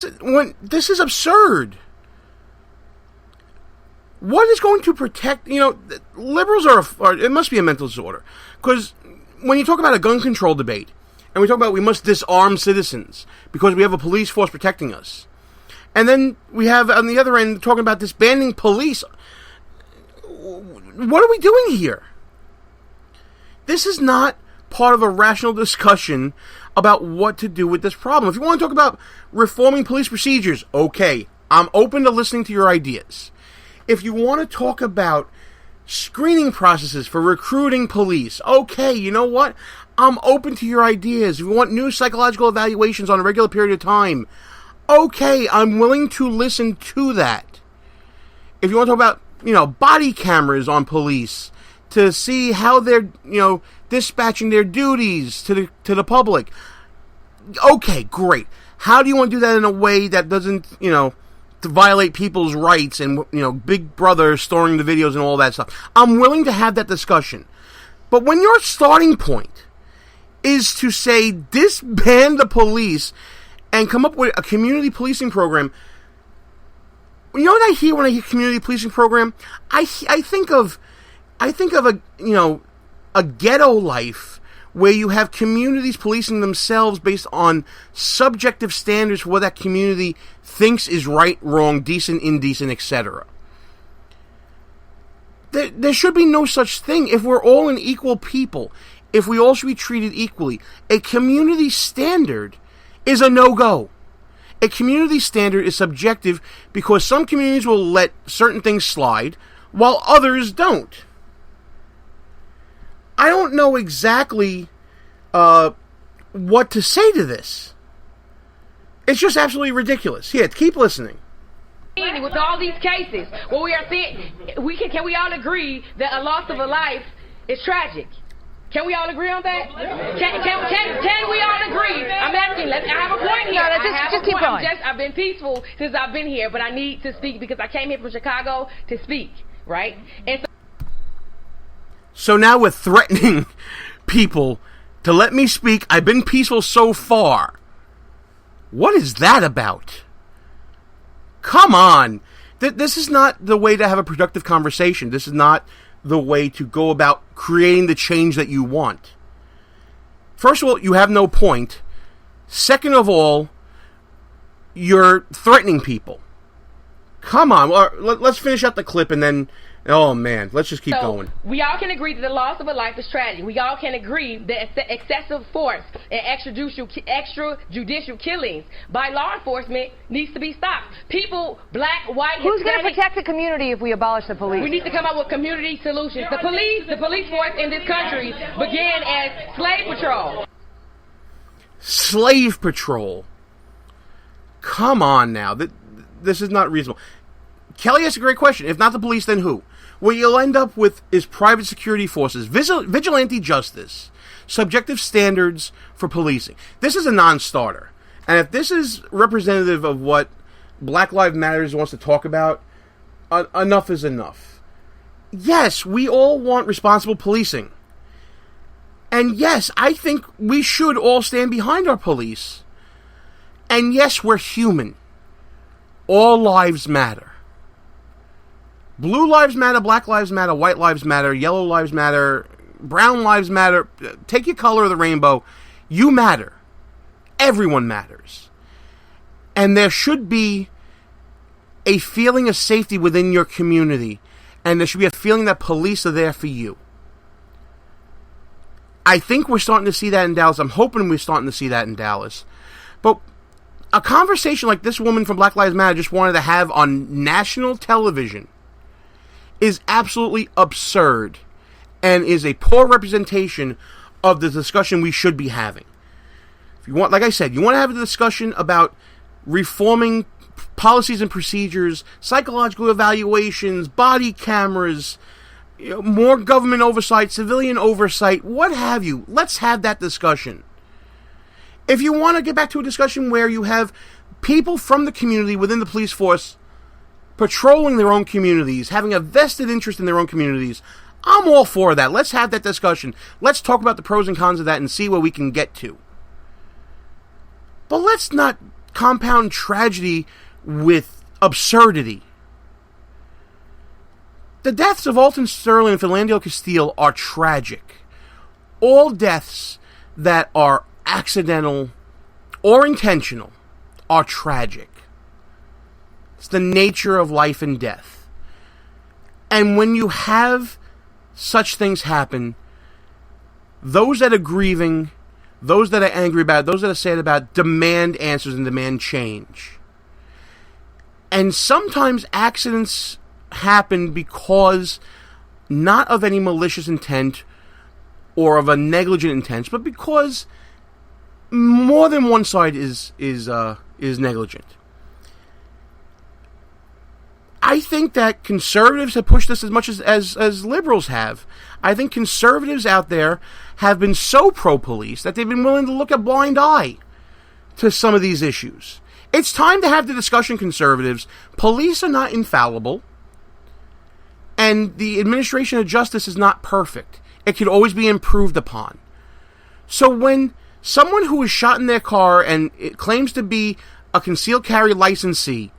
This is absurd. What is going to protect, liberals are it must be a mental disorder. Because when you talk about a gun control debate, and we talk about we must disarm citizens because we have a police force protecting us, and then we have on the other end talking about disbanding police, what are we doing here? This is not part of a rational discussion about what to do with this problem. If you want to talk about reforming police procedures, okay, I'm open to listening to your ideas. If you want to talk about screening processes for recruiting police, okay, you know what? I'm open to your ideas. If you want new psychological evaluations on a regular period of time, okay, I'm willing to listen to that. If you want to talk about, body cameras on police to see how they're, dispatching their duties to the public, okay, great. How do you want to do that in a way that doesn't, to violate people's rights and, Big Brother storing the videos and all that stuff? I'm willing to have that discussion. But when your starting point is to say disband the police and come up with a community policing program, you know what I hear when I hear community policing program? I think of a ghetto life where you have communities policing themselves based on subjective standards for what that community thinks is right, wrong, decent, indecent, etc. There should be no such thing. If we're all an equal people, if we all should be treated equally, a community standard is a no-go. A community standard is subjective because some communities will let certain things slide while others don't. I don't know exactly what to say to this. It's just absolutely ridiculous. Here, keep listening. With all these cases, what we are seeing, can we all agree that a loss of a life is tragic? Can we all agree on that? Can we all agree? I'm asking. I have a point here. Just keep going. I've been peaceful since I've been here, but I need to speak because I came here from Chicago to speak, right? And so now we're threatening people to let me speak. I've been peaceful so far. What is that about? Come on. This is not the way to have a productive conversation. This is not the way to go about creating the change that you want. First of all, you have no point. Second of all, you're threatening people. Come on. Let's finish out the clip and then... Oh, man. Let's just keep going. We all can agree that the loss of a life is tragic. We all can agree that excessive force and extrajudicial killings by law enforcement needs to be stopped. People, black, white, Who's going to protect the community if we abolish the police? We need to come up with community solutions. The police force in this country began as slave patrol. Slave patrol. Come on now. This is not reasonable. Kelly asked a great question. If not the police, then who? What you'll end up with is private security forces, vigilante justice, subjective standards for policing. This is a non-starter. And if this is representative of what Black Lives Matter wants to talk about, enough is enough. Yes, we all want responsible policing. And yes, I think we should all stand behind our police. And yes, we're human. All lives matter. Blue lives matter, black lives matter, white lives matter, yellow lives matter, brown lives matter. Take your color of the rainbow. You matter. Everyone matters. And there should be a feeling of safety within your community. And there should be a feeling that police are there for you. I think we're starting to see that in Dallas. I'm hoping we're starting to see that in Dallas. But a conversation like this woman from Black Lives Matter just wanted to have on national television is absolutely absurd and is a poor representation of the discussion we should be having. If you want, like I said, you want to have a discussion about reforming policies and procedures, psychological evaluations, body cameras, more government oversight, civilian oversight, what have you. Let's have that discussion. If you want to get back to a discussion where you have people from the community within the police force patrolling their own communities, having a vested interest in their own communities, I'm all for that. Let's have that discussion. Let's talk about the pros and cons of that and see where we can get to. But let's not compound tragedy with absurdity. The deaths of Alton Sterling and Philando Castile are tragic. All deaths that are accidental or intentional are tragic. It's the nature of life and death. And when you have such things happen, those that are grieving, those that are angry about it, those that are sad about it, demand answers and demand change. And sometimes accidents happen because not of any malicious intent or of a negligent intent, but because more than one side is negligent. I think that conservatives have pushed this as much as liberals have. I think conservatives out there have been so pro-police that they've been willing to look a blind eye to some of these issues. It's time to have the discussion, conservatives. Police are not infallible, and the administration of justice is not perfect. It can always be improved upon. So when someone who was shot in their car and it claims to be a concealed carry licensee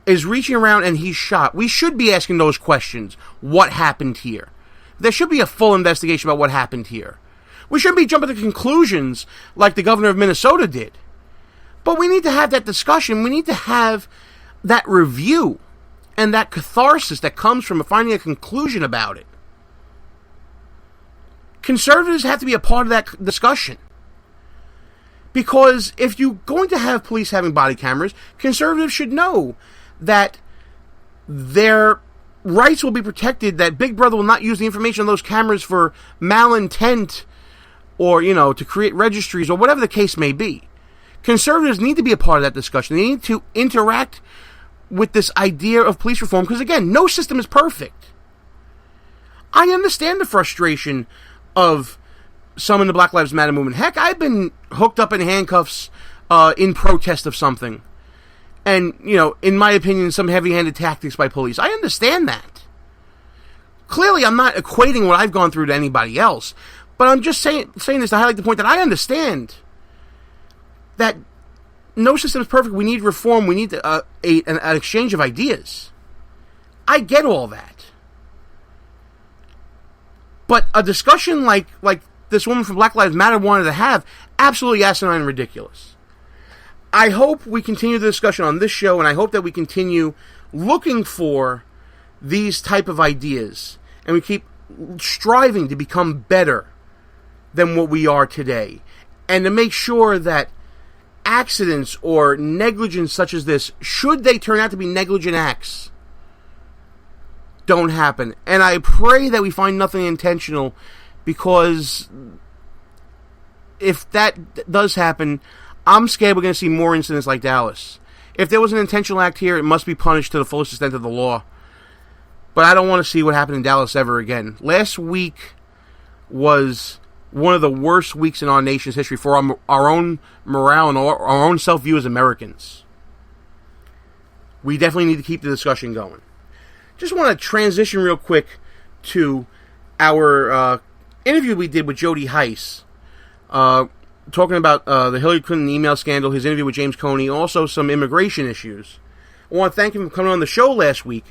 is reaching around and he's shot, we should be asking those questions. What happened here? There should be a full investigation about what happened here. We shouldn't be jumping to conclusions like the governor of Minnesota did. But we need to have that discussion. We need to have that review and that catharsis that comes from finding a conclusion about it. Conservatives have to be a part of that discussion. Because if you're going to have police having body cameras, conservatives should know that their rights will be protected, that Big Brother will not use the information on those cameras for malintent or, to create registries or whatever the case may be. Conservatives need to be a part of that discussion. They need to interact with this idea of police reform because, again, no system is perfect. I understand the frustration of some in the Black Lives Matter movement. Heck, I've been hooked up in handcuffs in protest of something. And, in my opinion, some heavy-handed tactics by police. I understand that. Clearly, I'm not equating what I've gone through to anybody else. But I'm just saying this to highlight the point that I understand that no system is perfect. We need reform. We need an exchange of ideas. I get all that. But a discussion like this woman from Black Lives Matter wanted to have, absolutely asinine and ridiculous. I hope we continue the discussion on this show, and I hope that we continue looking for these type of ideas, and we keep striving to become better than what we are today, and to make sure that accidents or negligence such as this, should they turn out to be negligent acts, don't happen. And I pray that we find nothing intentional, because if that does happen, I'm scared we're going to see more incidents like Dallas. If there was an intentional act here, it must be punished to the fullest extent of the law. But I don't want to see what happened in Dallas ever again. Last week was one of the worst weeks in our nation's history for our own morale and our own self-view as Americans. We definitely need to keep the discussion going. Just want to transition real quick to our interview we did with Jody Hice, talking about the Hillary Clinton email scandal, his interview with James Comey, also some immigration issues. I want to thank him for coming on the show last week.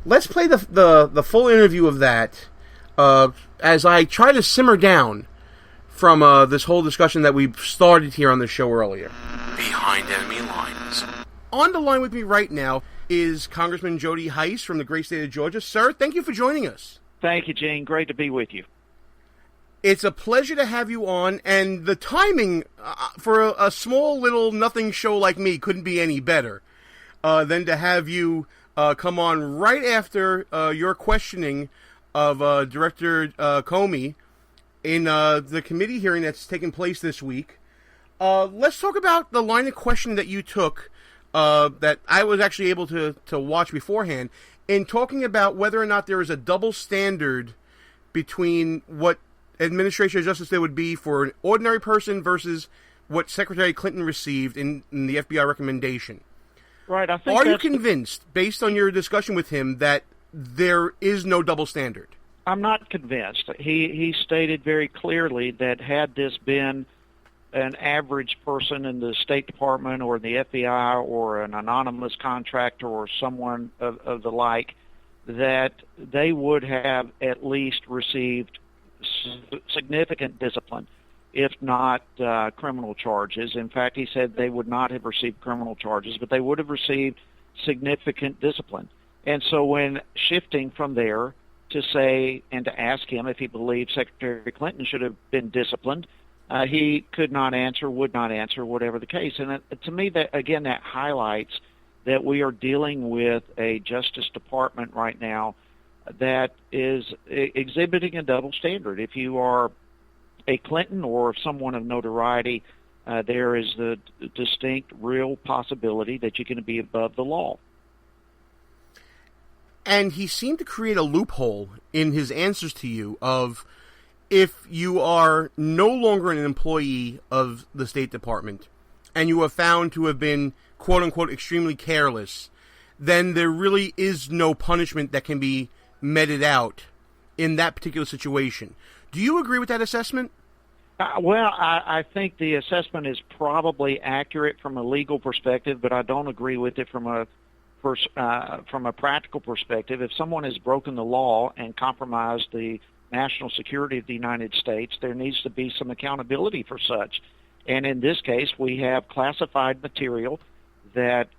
Let's play the full interview of that as I try to simmer down from this whole discussion that we started here on the show earlier. Behind Enemy Lines. On the line with me right now is Congressman Jody Hice from the great state of Georgia. Sir, thank you for joining us. Thank you, Gene. Great to be with you. It's a pleasure to have you on, and the timing for a small little nothing show like me couldn't be any better than to have you come on right after your questioning of Director Comey in the committee hearing that's taking place this week. Let's talk about the line of questioning that you took that I was actually able to watch beforehand in talking about whether or not there is a double standard between what administration of justice there would be for an ordinary person versus what Secretary Clinton received in the FBI recommendation. Right. I think. Are you convinced, based on your discussion with him, that there is no double standard? I'm not convinced. He stated very clearly that had this been an average person in the State Department or the FBI or an anonymous contractor or someone of the like, that they would have at least received significant discipline, if not criminal charges. In fact, he said they would not have received criminal charges, but they would have received significant discipline. And so when shifting from there to say and to ask him if he believed Secretary Clinton should have been disciplined, he could not answer, would not answer, whatever the case. And to me, that again, that highlights that we are dealing with a Justice Department right now that is exhibiting a double standard. If you are a Clinton or someone of notoriety, there is the distinct, real possibility that you're going to be above the law. And he seemed to create a loophole in his answers to you of, if you are no longer an employee of the State Department and you are found to have been, quote-unquote, extremely careless, then there really is no punishment that can be meted out in that particular situation. Do you agree with that assessment? Well, I think the assessment is probably accurate from a legal perspective, but I don't agree with it from a practical perspective. If someone has broken the law and compromised the national security of the United States, there needs to be some accountability for such. And in this case, we have classified material that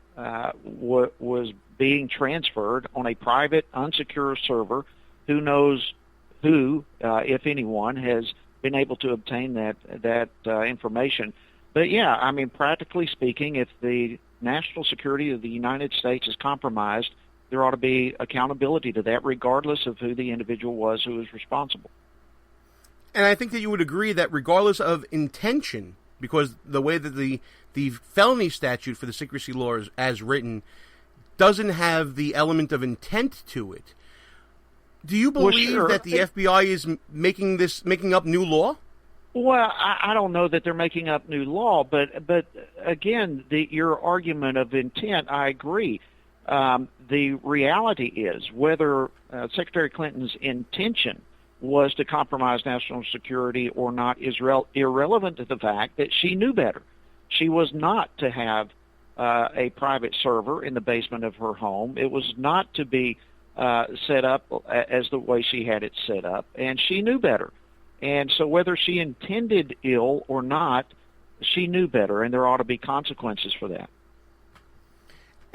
was being transferred on a private, unsecure server. Who knows who, if anyone, has been able to obtain that information. But yeah, I mean, practically speaking, if the national security of the United States is compromised, there ought to be accountability to that, regardless of who the individual was who was responsible. And I think that you would agree that regardless of intention, because the way that the felony statute for the secrecy law is as written doesn't have the element of intent to it. Do you believe that the FBI is making up new law? Well, I don't know that they're making up new law, but again, your argument of intent, I agree. The reality is whether Secretary Clinton's intention was to compromise national security or not is irrelevant to the fact that she knew better. She was not to have a private server in the basement of her home. It was not to be set up as the way she had it set up, and she knew better. And so whether she intended ill or not, she knew better, and there ought to be consequences for that.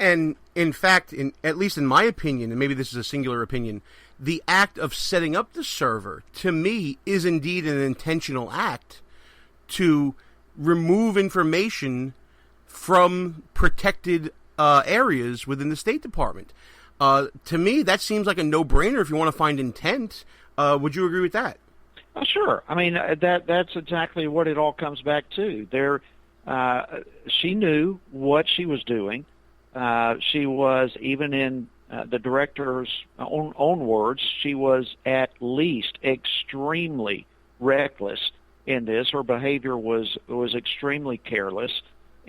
And in fact, at least in my opinion, and maybe this is a singular opinion, the act of setting up the server, to me, is indeed an intentional act to remove information from protected areas within the State Department. To me, that seems like a no-brainer if you want to find intent. Would you agree with that? Sure. I mean, that's exactly what it all comes back to. She knew what she was doing. She was, even in the director's own words, she was at least extremely reckless in this. Her behavior was extremely careless,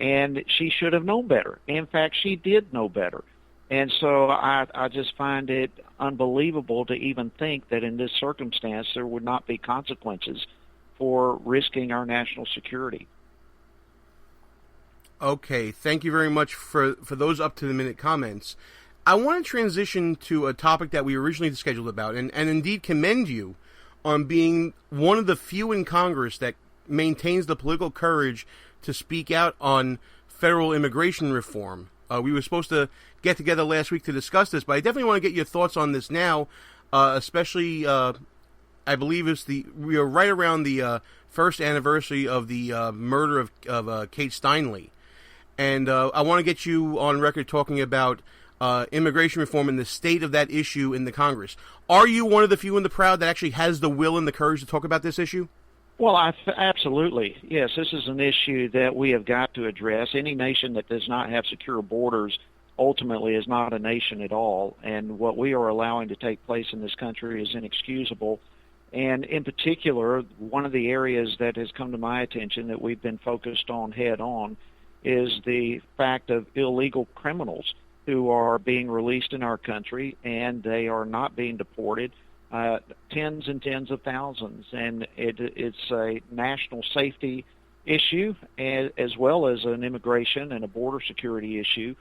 and she should have known better. In fact, she did know better. And so I just find it unbelievable to even think that in this circumstance there would not be consequences for risking our national security. Okay, thank you very much for those up-to-the-minute comments. I want to transition to a topic that we originally scheduled about, and indeed commend you on being one of the few in Congress that maintains the political courage to speak out on federal immigration reform. We were supposed to get together last week to discuss this, but I definitely want to get your thoughts on this now, especially, I believe we are right around the first anniversary of the murder of Kate Steinle. And I want to get you on record talking about immigration reform and the state of that issue in the Congress. Are you one of the few in the crowd that actually has the will and the courage to talk about this issue? Well, absolutely. Yes, this is an issue that we have got to address. Any nation that does not have secure borders ultimately is not a nation at all. And what we are allowing to take place in this country is inexcusable. And in particular, one of the areas that has come to my attention that we've been focused on head on is the fact of illegal criminals who are being released in our country, and they are not being deported. Tens and tens of thousands, and it's a national safety issue, as well as an immigration and a border security issue.